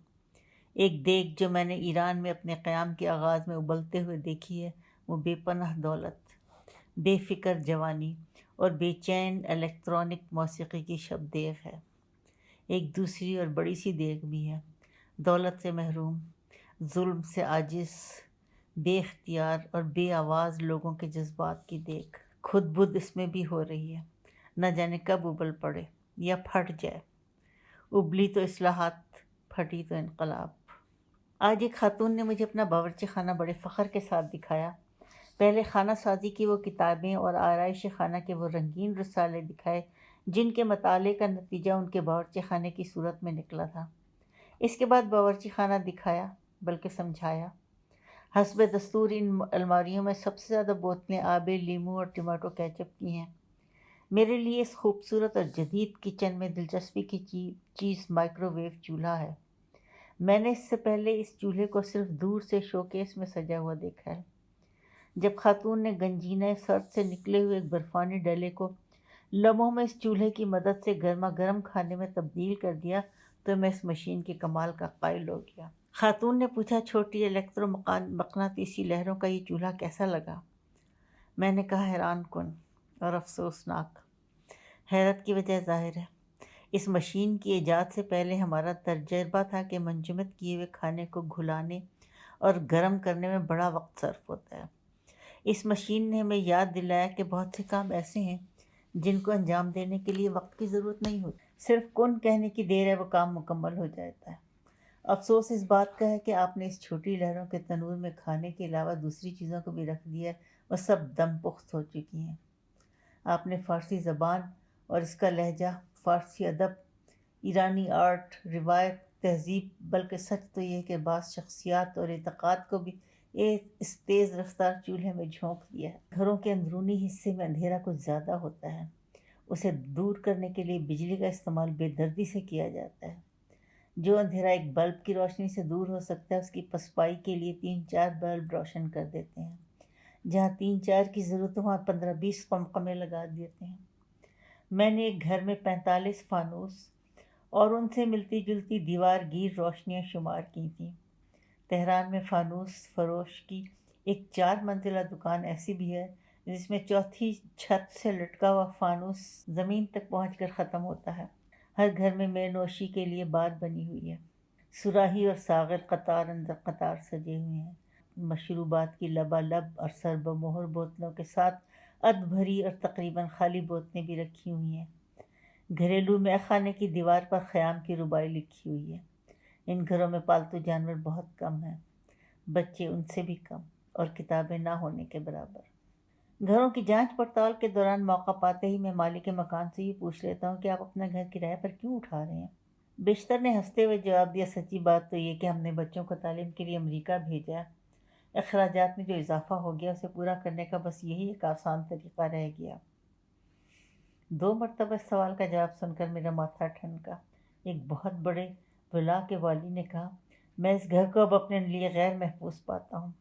ایک دیگ جو میں نے ایران میں اپنے قیام کے آغاز میں ابلتے ہوئے دیکھی ہے، وہ بے پناہ دولت، بے فکر جوانی اور بے چین الیکٹرانک موسیقی کی شب دیگ ہے۔ ایک دوسری اور بڑی سی دیگ بھی ہے، دولت سے محروم، ظلم سے عاجز، بے اختیار اور بے آواز لوگوں کے جذبات کی دیگ۔ خود بدھ اس میں بھی ہو رہی ہے، نہ جانے کب ابل پڑے یا پھٹ جائے۔ ابلی تو اصلاحات، پھٹی تو انقلاب۔ آج ایک خاتون نے مجھے اپنا باورچی خانہ بڑے فخر کے ساتھ دکھایا۔ پہلے خانہ سازی کی وہ کتابیں اور آرائش خانہ کے وہ رنگین رسالے دکھائے جن کے مطالعے کا نتیجہ ان کے باورچی خانے کی صورت میں نکلا تھا۔ اس کے بعد باورچی خانہ دکھایا بلکہ سمجھایا۔ حسب دستور ان الماریوں میں سب سے زیادہ بوتلیں آب لیموں اور ٹماٹو کیچپ کی ہیں۔ میرے لیے اس خوبصورت اور جدید کچن میں دلچسپی کی چیز مائکرو ویو چولہا ہے۔ میں نے اس سے پہلے اس چولہے کو صرف دور سے شوکیس میں سجا ہوا دیکھا ہے۔ جب خاتون نے گنجینہ سرد سے نکلے ہوئے ایک برفانی ڈلے کو لمحوں میں اس چولہے کی مدد سے گرما گرم کھانے میں تبدیل کر دیا تو میں اس مشین کے کمال کا قائل ہو گیا۔ خاتون نے پوچھا، چھوٹی الیکٹرو مقناطیسی لہروں کا یہ چولہا کیسا لگا؟ میں نے کہا، حیران کن اور افسوسناک۔ حیرت کی وجہ ظاہر ہے، اس مشین کی ایجاد سے پہلے ہمارا تجربہ تھا کہ منجمد کیے ہوئے کھانے کو گھلانے اور گرم کرنے میں بڑا وقت صرف ہوتا ہے۔ اس مشین نے ہمیں یاد دلایا کہ بہت سے کام ایسے ہیں جن کو انجام دینے کے لیے وقت کی ضرورت نہیں ہوتی، صرف کن کہنے کی دیر ہے وہ کام مکمل ہو جاتا ہے۔ افسوس اس بات کا ہے کہ آپ نے اس چھوٹی لہروں کے تنور میں کھانے کے علاوہ دوسری چیزوں کو بھی رکھ دیا ہے، وہ سب دم پخت ہو چکی ہیں۔ آپ نے فارسی زبان اور اس کا لہجہ، فارسی ادب، ایرانی آرٹ، روایت، تہذیب، بلکہ سچ تو یہ کہ بعض شخصیات اور اعتقاد کو بھی اس تیز رفتار چولہے میں جھونک دیا ہے۔ گھروں کے اندرونی حصے میں اندھیرا کچھ زیادہ ہوتا ہے، اسے دور کرنے کے لیے بجلی کا استعمال بے دردی سے کیا جاتا ہے۔ جو اندھیرا ایک بلب کی روشنی سے دور ہو سکتا ہے، اس کی پسپائی کے لیے 3-4 بلب روشن کر دیتے ہیں۔ جہاں 3-4 کی ضرورت ہو وہاں 15-20 قمقمے لگا دیتے ہیں۔ میں نے ایک گھر میں 45 فانوس اور ان سے ملتی جلتی دیوار گیر روشنیاں شمار کی تھیں۔ تہران میں فانوس فروش کی ایک 4 منزلہ دکان ایسی بھی ہے جس میں چوتھی چھت سے لٹکا ہوا فانوس زمین تک پہنچ کر ختم ہوتا ہے۔ ہر گھر میں مے نوشی کے لیے بار بنی ہوئی ہے۔ صراحی اور ساغر قطار اندر قطار سجے ہوئے ہیں۔ مشروبات کی لبالب اور سربمہر بوتلوں کے ساتھ اد بھری اور تقریباً خالی بوتلیں بھی رکھی ہوئی ہیں۔ گھریلو مے خانے کی دیوار پر خیام کی ربائی لکھی ہوئی ہے۔ ان گھروں میں پالتو جانور بہت کم ہیں، بچے ان سے بھی کم، اور کتابیں نہ ہونے کے برابر۔ گھروں کی جانچ پڑتال کے دوران موقع پاتے ہی میں مالک مکان سے یہ پوچھ لیتا ہوں کہ آپ اپنا گھر کرائے پر کیوں اٹھا رہے ہیں؟ بیشتر نے ہنستے ہوئے جواب دیا، سچی بات تو یہ کہ ہم نے بچوں کو تعلیم کے لیے امریکہ بھیجا ہے۔ اخراجات میں جو اضافہ ہو گیا اسے پورا کرنے کا بس یہی ایک آسان طریقہ رہ گیا۔ 2 مرتبہ اس سوال کا جواب سن کر میرا ماتھا ٹھنکا۔ ایک بہت بڑے ولا کے والی نے کہا، میں اس گھر کو اب اپنے لیے غیر محفوظ پاتا ہوں۔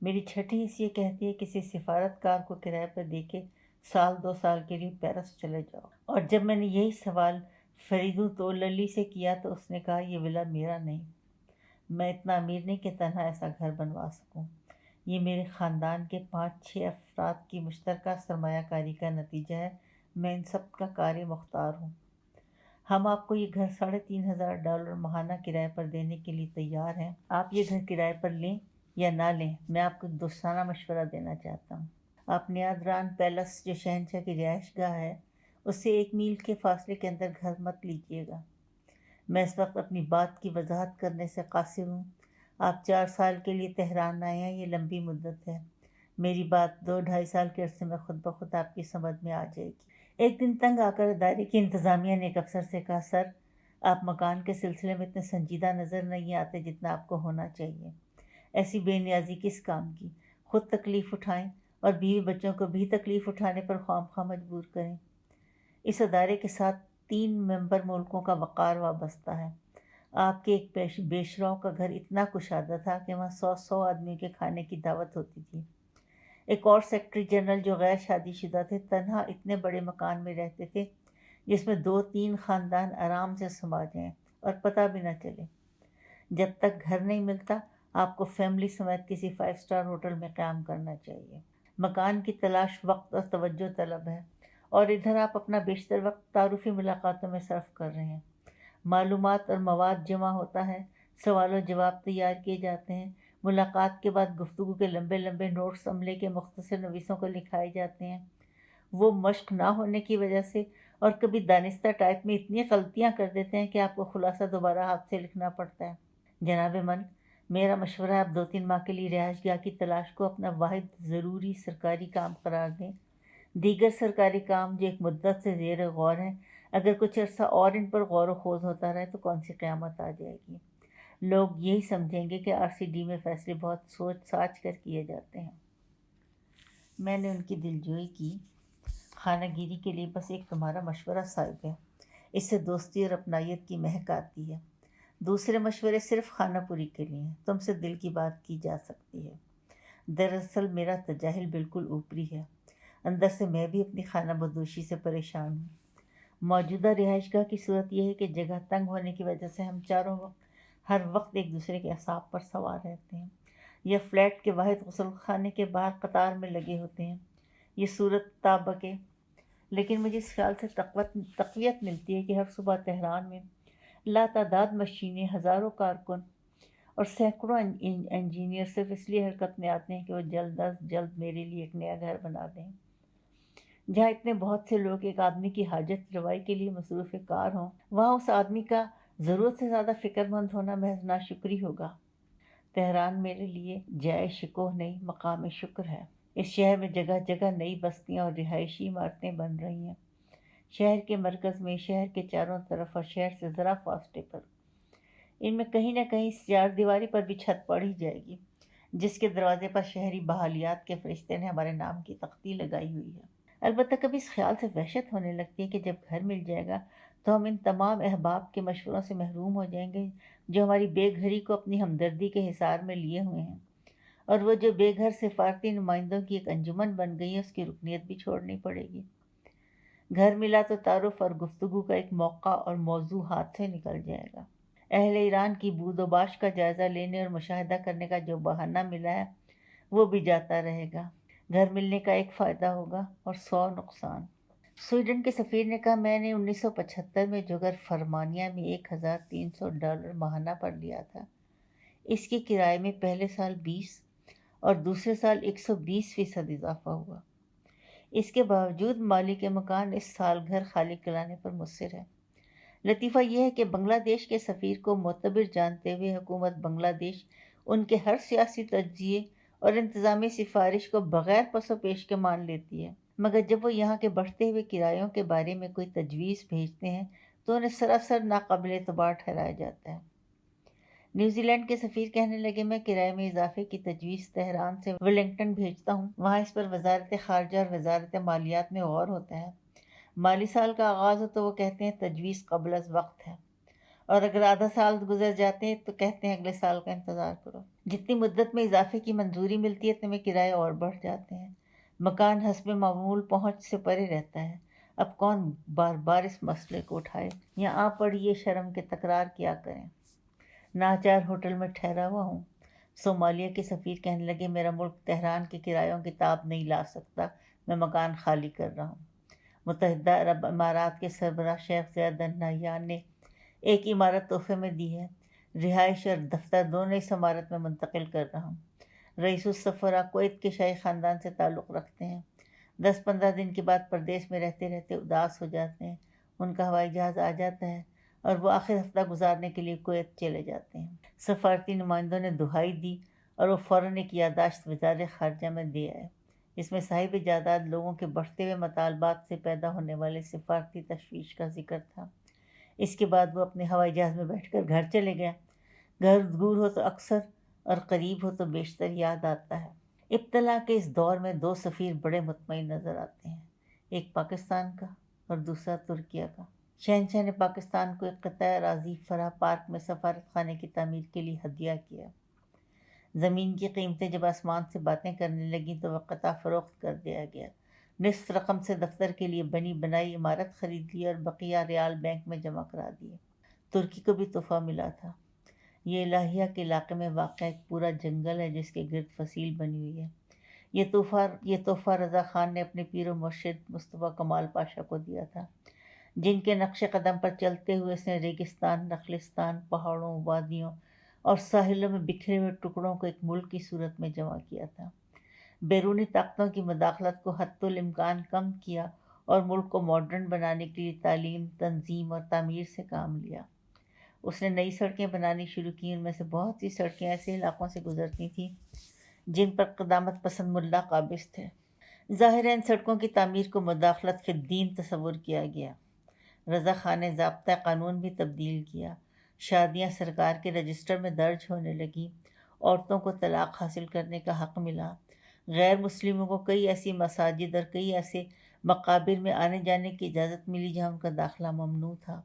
میری چھٹی حص یہ کہتی ہے کسی سفارتکار کو کرائے پر دے کے 1-2 سال کے لیے پیرس چلے جاؤ۔ اور جب میں نے یہی سوال فریدوں توللی سے کیا تو اس نے کہا، یہ ولا میرا نہیں، میں اتنا امیر نہیں کہ تنہا ایسا گھر بنوا سکوں، یہ میرے خاندان کے 5-6 افراد کی مشترکہ سرمایہ کاری کا نتیجہ ہے، میں ان سب کا قاری مختار ہوں۔ ہم آپ کو یہ گھر $3,500 ماہانہ کرائے پر دینے کے لیے تیار ہیں۔ آپ یہ گھر کرائے پر لیں یا نہ لیں، میں آپ کو ایک دوستانہ مشورہ دینا چاہتا ہوں۔ آپ نیادران پیلس جو شہنشاہ کی رہائش گاہ ہے اس سے 1 میل کے فاصلے کے اندر گھر مت لیجیے گا۔ میں اس وقت اپنی بات کی وضاحت کرنے سے قاصر ہوں۔ آپ 4 سال کے لیے تہران آئے ہیں، یہ لمبی مدت ہے۔ میری بات 2-2.5 سال کے عرصے میں خود بخود آپ کی سمجھ میں آ جائے گی۔ ایک دن تنگ آ کر ادارے کی انتظامیہ نے ایک افسر سے کہا، سر آپ مکان کے سلسلے میں اتنے سنجیدہ نظر نہیں آتے جتنا آپ کو ہونا چاہیے۔ ایسی بے نیازی کس کام کی؟ خود تکلیف اٹھائیں اور بیوی بچوں کو بھی تکلیف اٹھانے پر خواہ مجبور کریں۔ اس ادارے کے ساتھ 3 ممبر ملکوں کا وقار وابستہ ہے۔ آپ کے ایک بیشرو کا گھر اتنا کشادہ تھا کہ وہاں 100 آدمیوں کے کھانے کی دعوت ہوتی تھی۔ ایک اور سیکرٹری جنرل جو غیر شادی شدہ تھے تنہا اتنے بڑے مکان میں رہتے تھے جس میں 2-3 خاندان آرام سے سما جائیں اور پتہ بھی نہ چلے۔ جب تک گھر نہیں ملتا آپ کو فیملی سمیت کسی 5 اسٹار ہوٹل میں قیام کرنا چاہیے۔ مکان کی تلاش وقت اور توجہ طلب ہے، اور ادھر آپ اپنا بیشتر وقت تعارفی ملاقاتوں میں صرف کر رہے ہیں۔ معلومات اور مواد جمع ہوتا ہے، سوال و جواب تیار کیے جاتے ہیں، ملاقات کے بعد گفتگو کے لمبے لمبے نوٹس عملے کے مختصر نویسوں کو لکھائے جاتے ہیں۔ وہ مشق نہ ہونے کی وجہ سے اور کبھی دانستہ ٹائپ میں اتنی غلطیاں کر دیتے ہیں کہ آپ کو خلاصہ دوبارہ ہاتھ سے لکھنا پڑتا ہے۔ جناب من، میرا مشورہ ہے آپ 2-3 ماہ کے لیے رہائش گاہ کی تلاش کو اپنا واحد ضروری سرکاری کام قرار دیں۔ دیگر سرکاری کام جو ایک مدت سے زیر غور ہیں، اگر کچھ عرصہ اور ان پر غور و خوض ہوتا رہے تو کون سی قیامت آ جائے گی۔ لوگ یہی سمجھیں گے کہ RCD میں فیصلے بہت سوچ ساچ کر کیے جاتے ہیں۔ میں نے ان کی دلجوئی کی۔ خانہ گیری کے لیے بس ایک تمہارا مشورہ صاحب ہے، اس سے دوستی اور اپنائیت کی مہک آتی ہے۔ دوسرے مشورے صرف خانہ پوری کے لیے ہیں، تم سے دل کی بات کی جا سکتی ہے۔ دراصل میرا تجاہل بالکل اوپری ہے، اندر سے میں بھی اپنی خانہ بدوشی سے پریشان ہوں۔ موجودہ رہائش گاہ کی صورت یہ ہے کہ جگہ تنگ ہونے کی وجہ سے ہم چاروں ہر وقت ایک دوسرے کے اعصاب پر سوار رہتے ہیں، یا فلیٹ کے واحد غسل خانے کے باہر قطار میں لگے ہوتے ہیں۔ یہ صورت طابقے، لیکن مجھے اس خیال سے تقویت ملتی ہے کہ ہر صبح تہران میں لاتعداد مشینیں، ہزاروں کارکن اور سینکڑوں انجینئر صرف اس لیے حرکت میں آتے ہیں کہ وہ جلد از جلد میرے لیے ایک نیا گھر بنا دیں۔ جہاں اتنے بہت سے لوگ ایک آدمی کی حاجت روائی کے لیے مصروف کار ہوں، وہاں اس آدمی کا ضرورت سے زیادہ فکر مند ہونا محض ناشکری ہوگا۔ تہران میرے لیے جائے شکوہ نہیں، مقام شکر ہے۔ اس شہر میں جگہ جگہ نئی بستیاں اور رہائشی عمارتیں بن رہی ہیں، شہر کے مرکز میں، شہر کے چاروں طرف اور شہر سے ذرا فاصلے پر۔ ان میں کہیں نہ کہیں 4 دیواری پر بھی چھت پڑ ہی جائے گی، جس کے دروازے پر شہری بحالیات کے فرشتے نے ہمارے نام کی تختی لگائی ہوئی ہے۔ البتہ کبھی اس خیال سے وحشت ہونے لگتی ہے کہ جب گھر مل جائے گا تو ہم ان تمام احباب کے مشوروں سے محروم ہو جائیں گے جو ہماری بے گھری کو اپنی ہمدردی کے حصار میں لیے ہوئے ہیں، اور وہ جو بے گھر سفارتی نمائندوں کی ایک انجمن بن گئی ہے اس کی رکنیت بھی چھوڑنی پڑے گی۔ گھر ملا تو تعارف اور گفتگو کا ایک موقع اور موضوع ہاتھ سے نکل جائے گا۔ اہل ایران کی بود و باش کا جائزہ لینے اور مشاہدہ کرنے کا جو بہانہ ملا ہے وہ بھی جاتا رہے گا۔ گھر ملنے کا ایک فائدہ ہوگا اور 100 نقصان۔ سویڈن کے سفیر نے کہا، میں نے 1975 میں جو گھر فرمانیہ میں $1300 ماہانہ پر لیا تھا، اس کے کرائے میں پہلے سال 20 اور دوسرے سال 120% اضافہ ہوا۔ اس کے باوجود مالک مکان اس سال گھر خالی کرانے پر مصر ہے۔ لطیفہ یہ ہے کہ بنگلہ دیش کے سفیر کو معتبر جانتے ہوئے حکومت بنگلہ دیش ان کے ہر سیاسی تجزیے اور انتظامی سفارش کو بغیر پس و پیش کے مان لیتی ہے، مگر جب وہ یہاں کے بڑھتے ہوئے کرایوں کے بارے میں کوئی تجویز بھیجتے ہیں تو انہیں سراسر ناقابل اعتبار ٹھہرایا جاتا ہے۔ نیوزی لینڈ کے سفیر کہنے لگے، میں کرائے میں اضافے کی تجویز تہران سے ویلنگٹن بھیجتا ہوں، وہاں اس پر وزارت خارجہ اور وزارت مالیات میں غور ہوتا ہے۔ مالی سال کا آغاز ہو تو وہ کہتے ہیں تجویز قبل از وقت ہے، اور اگر آدھا سال گزر جاتے ہیں تو کہتے ہیں اگلے سال کا انتظار کرو۔ جتنی مدت میں اضافے کی منظوری ملتی ہے اتنے میں کرائے اور بڑھ جاتے ہیں۔ مکان حسب معمول پہنچ سے پرے رہتا ہے۔ اب کون بار بار اس مسئلے کو اٹھائے یا آ پڑی یہ شرم کے تکرار کیا کریں۔ ناچار ہوٹل میں ٹھہرا ہوا ہوں۔ صومالیہ کے سفیر کہنے لگے، میرا ملک تہران کے کرایوں کی تاب نہیں لا سکتا، میں مکان خالی کر رہا ہوں۔ متحدہ عرب امارات کے سربراہ شیخ زید ال نہیان نے ایک عمارت تحفے میں دی ہے، رہائش اور دفتر دونوں اس عمارت میں منتقل کر رہا ہوں۔ رئیس السفراء کویت کے شاہی خاندان سے تعلق رکھتے ہیں، 10-15 دن کے بعد پردیس میں رہتے رہتے اداس ہو جاتے ہیں، ان کا ہوائی جہاز آ جاتا ہے اور وہ آخر ہفتہ گزارنے کے لیے کویت چلے جاتے ہیں۔ سفارتی نمائندوں نے دہائی دی اور وہ فوراً ایک یادداشت وزارت خارجہ میں دے آئے۔ اس میں صاحب جائیداد لوگوں کے بڑھتے ہوئے مطالبات سے پیدا ہونے والے سفارتی تشویش کا ذکر تھا۔ اس کے بعد وہ اپنے ہوائی جہاز میں بیٹھ کر گھر چلے گیا۔ گھر دور ہو تو اکثر اور قریب ہو تو بیشتر یاد آتا ہے۔ ابتلا کے اس دور میں دو سفیر بڑے مطمئن نظر آتے ہیں، ایک پاکستان کا اور دوسرا ترکیہ کا۔ شہنشاہ نے پاکستان کو ایک قطعہ اراضی فرح پارک میں سفارت خانے کی تعمیر کے لیے ہدیہ کیا۔ زمین کی قیمتیں جب آسمان سے باتیں کرنے لگیں تو وہ قطع فروخت کر دیا گیا۔ نصف رقم سے دفتر کے لیے بنی بنائی عمارت خرید لی اور بقیہ ریال بینک میں جمع کرا دیے۔ ترکی کو بھی تحفہ ملا تھا۔ یہ الہیہ کے علاقے میں واقع ایک پورا جنگل ہے جس کے گرد فصیل بنی ہوئی ہے۔ یہ تحفہ رضا خان نے اپنے پیر و مرشد مصطفیٰ کمال پاشا کو دیا تھا، جن کے نقش قدم پر چلتے ہوئے اس نے ریگستان، نخلستان، پہاڑوں، وادیوں اور ساحلوں میں بکھرے ہوئے ٹکڑوں کو ایک ملک کی صورت میں جمع کیا تھا۔ بیرونی طاقتوں کی مداخلت کو حتی الامکان کم کیا اور ملک کو ماڈرن بنانے کے لیے تعلیم، تنظیم اور تعمیر سے کام لیا۔ اس نے نئی سڑکیں بنانی شروع کی۔ ان میں سے بہت سی سڑکیں ایسے علاقوں سے گزرتی تھیں جن پر قدامت پسند ملا قابض تھے۔ ظاہر ہے ان سڑکوں کی تعمیر کو مداخلت فی الدین تصور کیا گیا۔ رضا خان نے ضابطۂ قانون بھی تبدیل کیا۔ شادیاں سرکار کے رجسٹر میں درج ہونے لگیں، عورتوں کو طلاق حاصل کرنے کا حق ملا، غیر مسلموں کو کئی ایسی مساجد اور کئی ایسے مقابر میں آنے جانے کی اجازت ملی جہاں ان کا داخلہ ممنوع تھا۔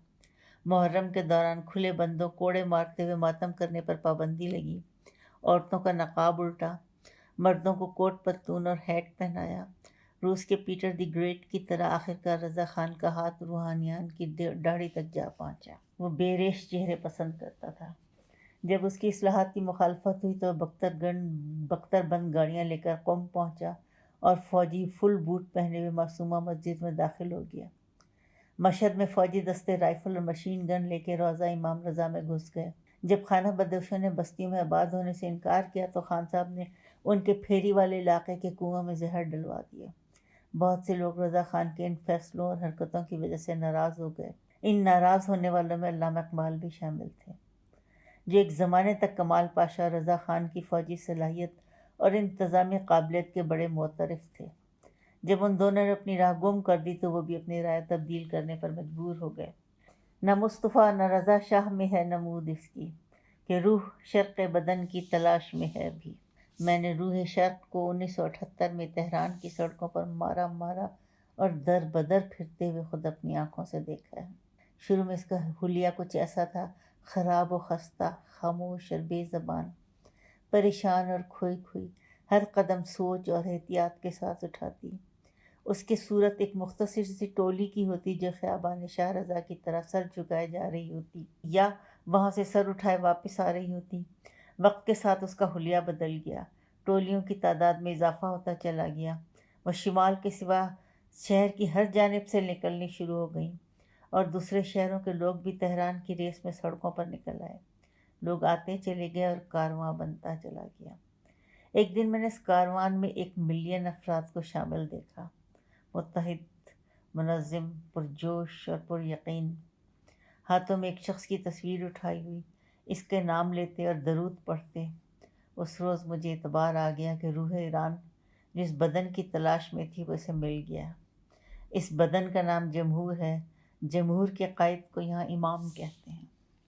محرم کے دوران کھلے بندوں کوڑے مارتے ہوئے ماتم کرنے پر پابندی لگی۔ عورتوں کا نقاب الٹا، مردوں کو کوٹ پتلون اور ہیٹ پہنایا۔ روس کے پیٹر دی گریٹ کی طرح آخرکار رضا خان کا ہاتھ روحانیان کی داڑھی تک جا پہنچا۔ وہ بے ریش چہرے پسند کرتا تھا۔ جب اس کی اصلاحات کی مخالفت ہوئی تو بختر بند گاڑیاں لے کر قم پہنچا اور فوجی فل بوٹ پہنے ہوئے معصومہ مسجد میں داخل ہو گیا۔ مشہد میں فوجی دستے رائفل اور مشین گن لے کے روضہ امام رضا میں گھس گئے۔ جب خانہ بدوشوں نے بستیوں میں آباد ہونے سے انکار کیا تو خان صاحب نے ان کے پھیری والے علاقے کے کنووں میں زہر ڈلوا دیا۔ بہت سے لوگ رضا خان کے ان فیصلوں اور حرکتوں کی وجہ سے ناراض ہو گئے۔ ان ناراض ہونے والوں میں علامہ اقبال بھی شامل تھے، جو ایک زمانے تک کمال پاشا اور رضا خان کی فوجی صلاحیت اور انتظامی قابلیت کے بڑے معترف تھے۔ جب ان دونوں نے اپنی راہ گم کر دی تو وہ بھی اپنی رائے تبدیل کرنے پر مجبور ہو گئے۔ نہ مصطفیٰ نہ رضا شاہ میں ہے نمود اس کی، کہ روح شرق بدن کی تلاش میں ہے بھی۔ میں نے روح شرق کو 1978 میں تہران کی سڑکوں پر مارا اور در بدر پھرتے ہوئے خود اپنی آنکھوں سے دیکھا ہے۔ شروع میں اس کا حلیہ کچھ ایسا تھا، خراب و خستہ، خاموش اور بے زبان، پریشان اور کھوئی، ہر قدم سوچ اور احتیاط کے ساتھ اٹھاتی۔ اس کی صورت ایک مختصر سی ٹولی کی ہوتی جو خیابان شاہ رضا کی طرح سر جھکائے جا رہی ہوتی یا وہاں سے سر اٹھائے واپس آ رہی ہوتی۔ وقت کے ساتھ اس کا حلیہ بدل گیا، ٹولیوں کی تعداد میں اضافہ ہوتا چلا گیا۔ وہ شمال کے سوا شہر کی ہر جانب سے نکلنی شروع ہو گئیں اور دوسرے شہروں کے لوگ بھی تہران کی ریس میں سڑکوں پر نکل آئے۔ لوگ آتے چلے گئے اور کارواں بنتا چلا گیا۔ ایک دن میں نے اس کاروان میں 1 ملین افراد کو شامل دیکھا، متحد، منظم، پرجوش اور پر یقین، ہاتھوں میں ایک شخص کی تصویر اٹھائی ہوئی، اس کے نام لیتے اور درود پڑھتے۔ اس روز مجھے اعتبار آ گیا کہ روح ایران جس بدن کی تلاش میں تھی وہ اسے مل گیا۔ اس بدن کا نام جمہور ہے۔ جمہور کے قائد کو یہاں امام کہتے ہیں۔